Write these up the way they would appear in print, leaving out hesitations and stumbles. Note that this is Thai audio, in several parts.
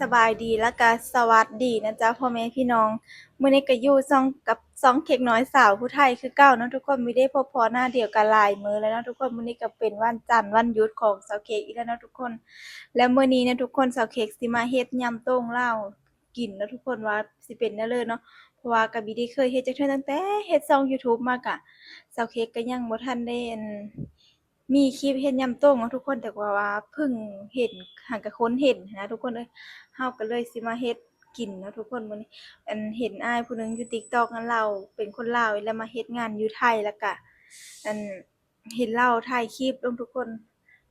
สบายดีแล้วก็สวัสดีนะจ๊ะพ่อแม่พี่น้องมื้อนี้ก็อยู่ซ่องกับซ่องเค้กน้อยสาวผู้ไทยคือเก่าเนาะทุกคนไม่ได้พบพ้อหน้าเดียวกันหลายมื้อแล้วเนาะทุกคนมื้อนี้ก็เป็นวันจันทร์วันหยุดของสาวเค้กอีกแล้วเนาะทุกคนและมื้อนี้นะทุกคนสาวเค้กสิมาเฮ็ดยำโต้งลาวกินเนาะทุกคนว่าสิเป็นแนวเลยเนาะเพราะว่าก็บ่ได้เคยเฮ็ดจักเทื่อตั้งแต่เฮ็ดช่องยูทูบมาก็สาวเค้กก็ยังบ่ทันได้มีคลิปเฮ็ดยำโต้งเนาะทุกคนแต่ว่าเพิ่งเห็นหั้นก็ค้นเห็นหั้นนะทุกคนเอ้ย เฮาก็เลยสิมาเฮ็ดกินเนาะทุกคนมื้อนี้เห็นอ้ายผู้หนึงอยู่ TikTok นั้นเลาเป็นคนลาวนี่แหละมาเฮ็ดงานอยู่ไทยแล้วก็อันเห็นเลาถ่ายคลิปลงทุกคน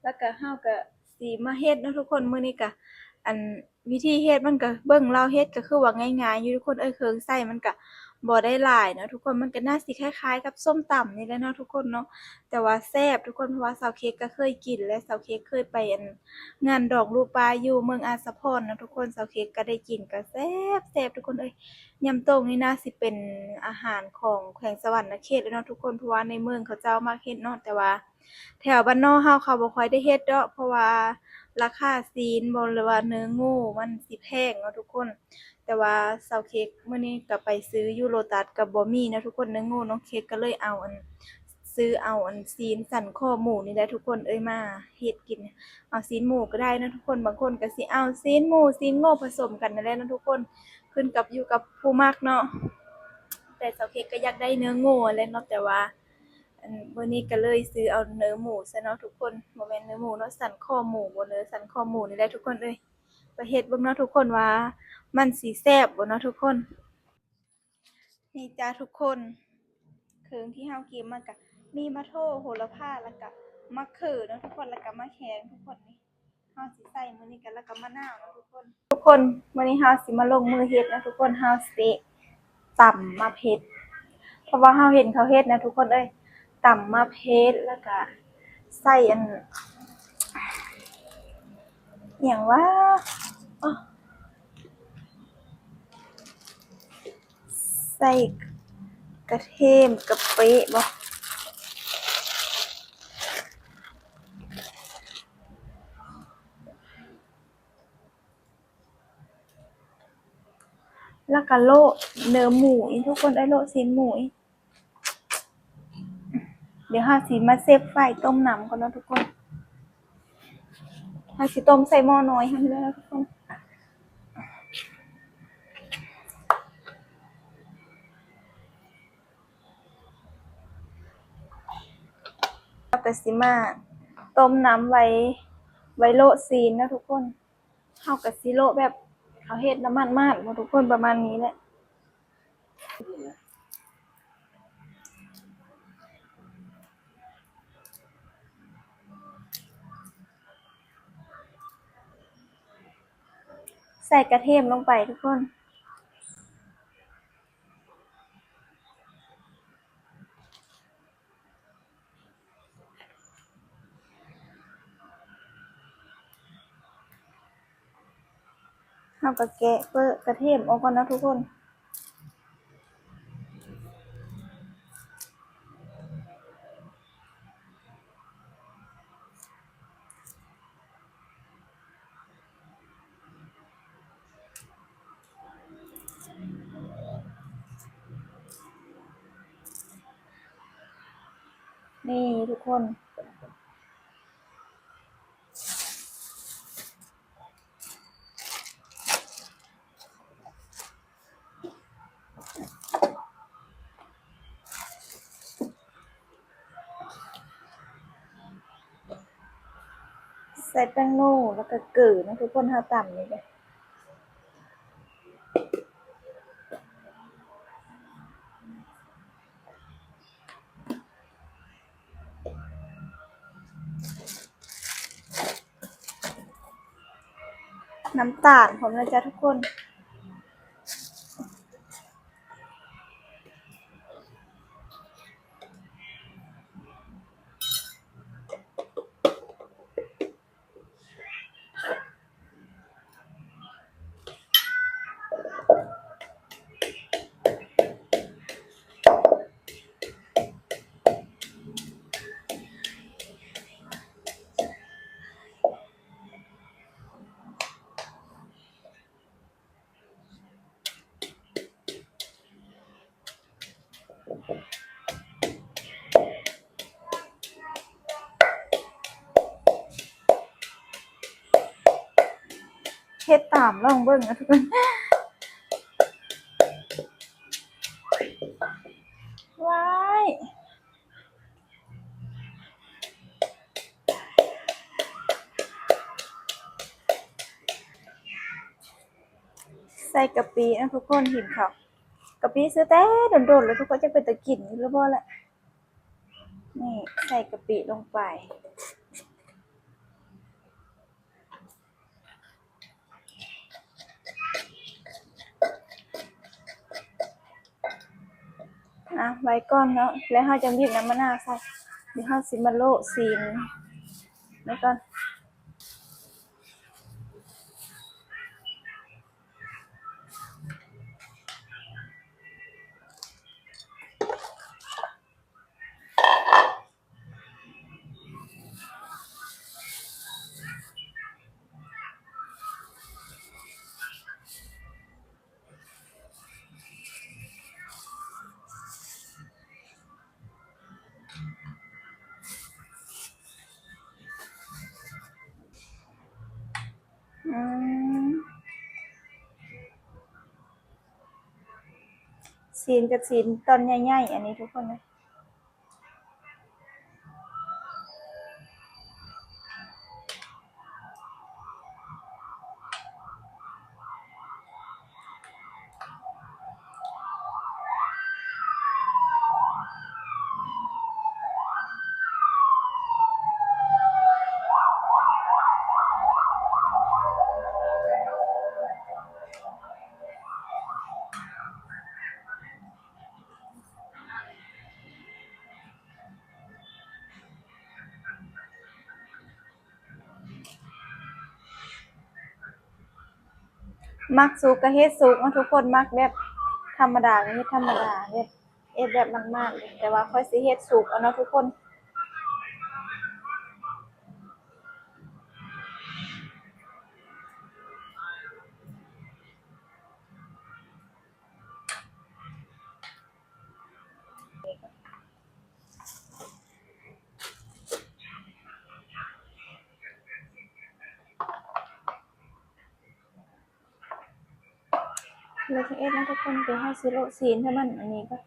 แล้วก็เฮาก็สิมาเฮ็ดเนาะทุกคนมื้อนี้ก็อันวิธีเฮ็ดมันก็เบิ่งเลาเฮ็ดก็คือว่าง่ายๆอยู่ทุกคนเอ้ยเครื่องใช้มันก็บ่ได้หลายเนาะทุกคนมันก็น่าสิคล้ายๆกับส้มตำนี่แหละเนาะทุกคนเนาะแต่ว่าแซ่บทุกคนเพราะว่าสาวเค้กก็เคยกินและสาวเค้กเคยไปงานดอกลูกปลาอยู่เมืองอาสาพรเนาะทุกคนสาวเค้กก็ได้กินก็แซ่บแซ่บทุกคนเอ้ยยำโต้งนี่น่าสิเป็นอาหารของแขวงสะหวรรณเขตเลยเนาะทุกคนเพราะว่าในเมืองเขาเจ้ามักเฮ็ดเนาะแต่ว่าแถวบ้านนอกเฮาเขาบ่ค่อยได้เฮ็ดดอกเพราะว่าราคาซีนบ่หรือว่าเนื้องูมันสิแพงเนาะทุกคนแต่ว่าสาวเค้กมื้อนี้ก็ไปซื้ออยู่โลตัสก็บ่มีนะทุกคนเนื้องูน้องเค้กก็เลยเอาซื้อเอาซีนสันคอหมูนี่แหละทุกคนเอ้ยมาเฮ็ดกิน เอาซีนหมูก็ได้นะทุกคนบางคนก็สิเอาซีนหมูซีนโง่ผสมกันนั่นแหละนะทุกคนขึ้นกับอยู่กับผู้มักเนาะแต่สาวเค้กก็อยากได้เนื้อโง่แหละเนาะแต่ว่ามื้อนี้ก็เลยซื้อเอาเนื้อหมูซะเนาะทุกคนบ่แม่นเนื้อหมูเนาะสันคอหมูบ่เนื้อสันคอหมูนี่แหละทุกคนเอ้ยไปเฮ็ดเบิ่งเนาะทุกคนว่ามันสิแซ่บบ่เนาะทุกคนนี่จ้าทุกคนเครื่องที่เฮาเก็บมาก็มีมะโถโหระพาแล้วก็มะเขือเนาะทุกคนแล้วก็มะแขงทุกคนนี่ เฮาสิใส่มื้อนี้กันแล้วก็มะนาวเนาะทุกคนมื้อนี้เฮาสิมาลงมือเฮ็ดนะทุกคนเฮาสิตำมะเพ็ดเพราะว่าเฮาเห็นเขาเฮ็ดนะทุกคนเอ้ยตำมะเพ็ดแล้วก็ใส่หยังว่าอ้อใส่กระเทียมกะปิบ่แล้วก็โละเนื้อหมูอีทุกคนเอ้ยโละซีนหมูอีเดี๋ยวเฮาสิมาเซฟไฟต้มน้ำก่อนเนาะทุกคนเฮาสิต้มใส่หม้อน้อยให้เด้อทุกคน เราก็สิมาต้มน้ำไว้โละซีนนะทุกคนเฮาก็สิโละแบบเขาเฮ็ดน้ำมันมากบ่ทุกคนประมาณนี้แหละใส่กระเทียมลงไปทุกคนเฮาก็แกะเปลือกกระเทียมออกก่อนนะทุกคนนี่ทุกคนใส่แป้งโน่แล้วก็เกลือนะทุกคนเฮาตำนี่เด้อน้ำตาลพร้อมแล้วจ้ะทุกคน เฮ็ดตามลองเบิ่งนะทุกคนว้ายใส่กะปินะทุกคนเห็นเขากะปิซื้อแต่โดนๆแล้วทุกคนจะเป็นตะกินหรือบ่ล่ะนี่ใส่กะปิลงไปไว้ก่อนเนาะแล้วเราจะบีบน้ำมะนาวใส่เดี๋ยวเราสิมาโละซีนไว้ก่อนอืมซีนกับซีนตอนใหญ่ๆอันนี้ทุกคนนะมักสุกก็เฮ็ดสุกนะทุกคนมักแบบธรรมดาก็เฮ็ดธรรมดาเฮ็ดแบบมากๆเลยแต่ว่าค่อยสิเฮ็ดสุกเอาเนาะทุกคนเลยเอ็ดนะทุกคนเดี๋ยวเฮาสิโละซีนให้มันอันนี้ก่อน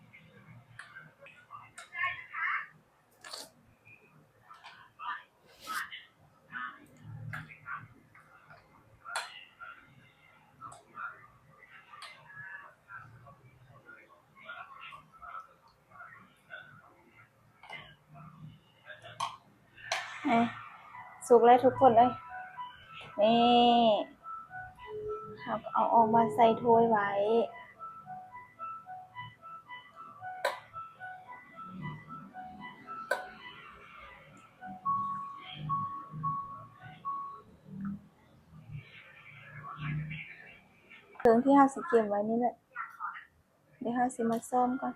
สุกแล้วทุกคนเอ้ยนี่เอาออกมาใส่ถ้วยไว้เครื่องที่เฮาสิเก็บไว้นี่แหละเดี๋ยวเฮาสิมาซ่อมก่อน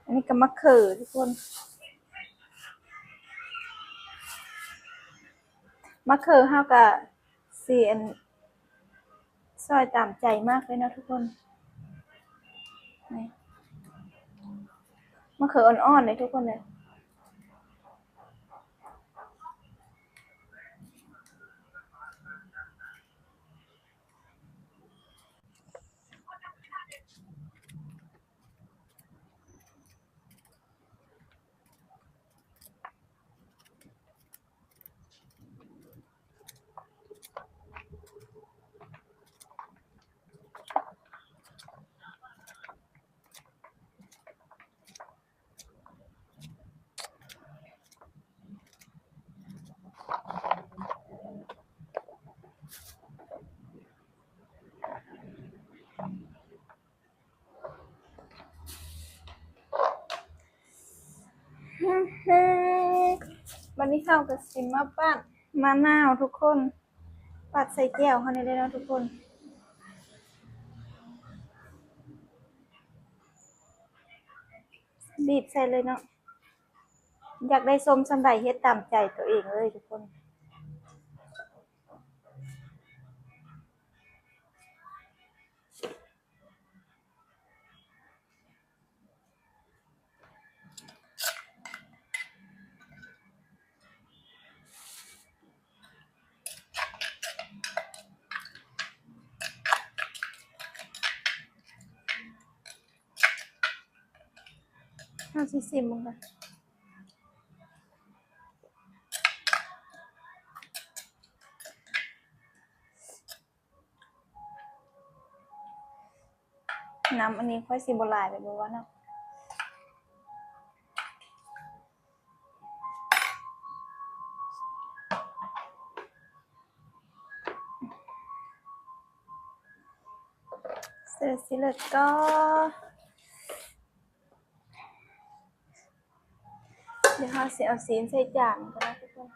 อันนี้ก็มะเขือทุกคนมะเขือเฮาก็สิอันซอยตามใจมากเลยนะทุกคนนี่มะเขืออ่อนๆเลยทุกคนเลย วันนี้เราก็สิมาปั้นมะนาวทุกคนปัดใส่แก้วเขาในเลยนะทุกคนบีบใส่เลยเนาะอยากได้ส้มสำใดเฮ็ดตามใจตัวเองเลยทุกคนเอาสิซิมมึงกันน้ำอันนี้ค่อยสิบ่หลายไปบ่ว่าเนาะเสร็จสิแล้วก็เดี๋ยวเราสิเอาซีนใส่จานกันนะทุกคน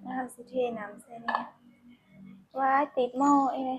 แล้วเราสิเทน้ำใส่นี่ว้ายติดหม้อเอ้ย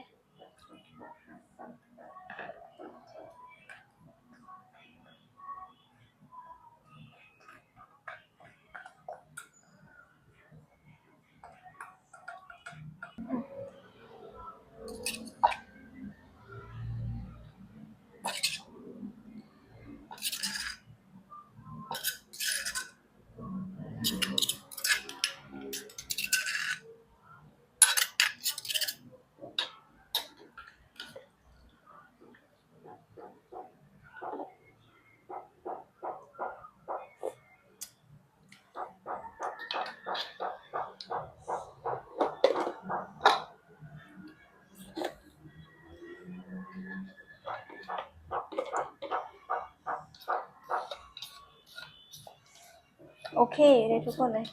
โอเคเลยทุกคนเลย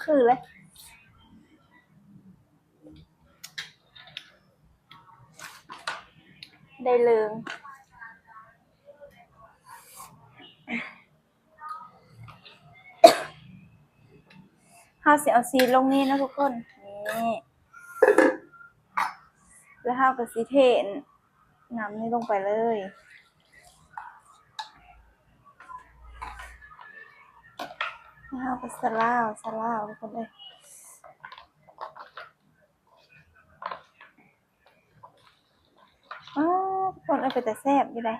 คือเลยได้เลยเราสิเอาซีนลงนี่นะทุกคนนี่แล้วเราก็สิเทน้ำนี่ลงไปเลยแล้วเราก็สลาวทุกคนเลยทุกคนเอาไปแต่แซ่บอยู่เลย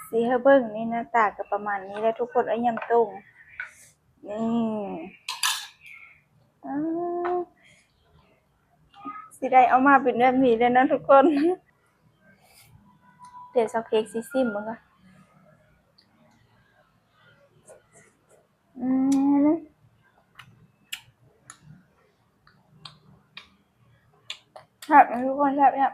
สีเฮเบิ้งนี่หน้าตาก็ประมาณนี้แล้วทุกคนเอายำตุ้งนี่สิได้เอามาเป็นแบบนี้เลยนะทุกคนเดี๋ยวสักเค้กซิซิมมึงก็ครับทุกคนครับเนี่ย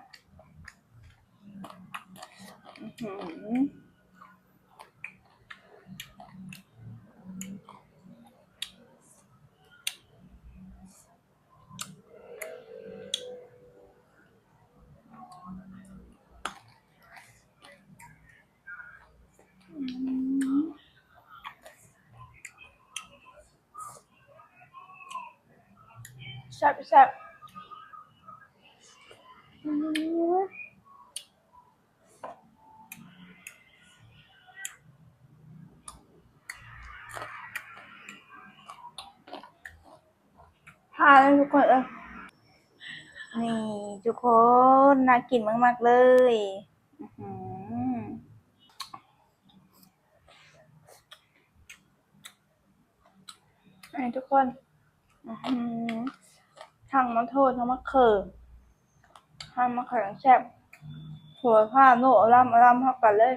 แซ่บทานเลยทุกคนนี่ทุกคนน่ากินมากๆเลยทุกคนทั้งมะโทษทั้งมะเขือทั้งมะเขือแซ่บหัวผ้าโน่อร่ำเข้ากันเลย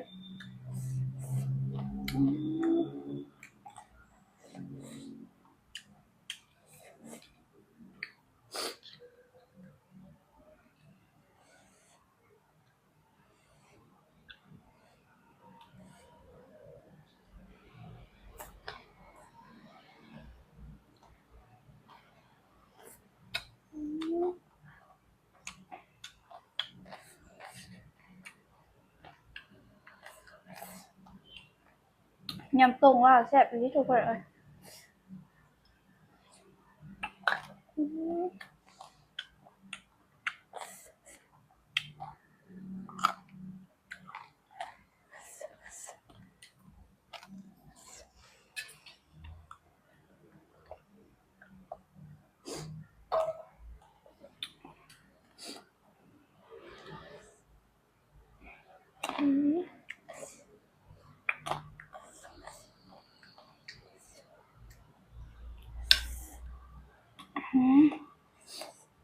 ยำตรงว่าแซ่บไปที่ทุกคนเลย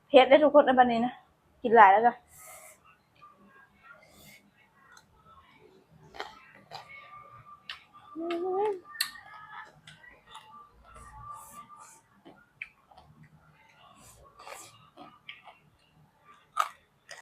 เผ็ดได้ทุกคนในบันนี้นะกินหลายแล้วก็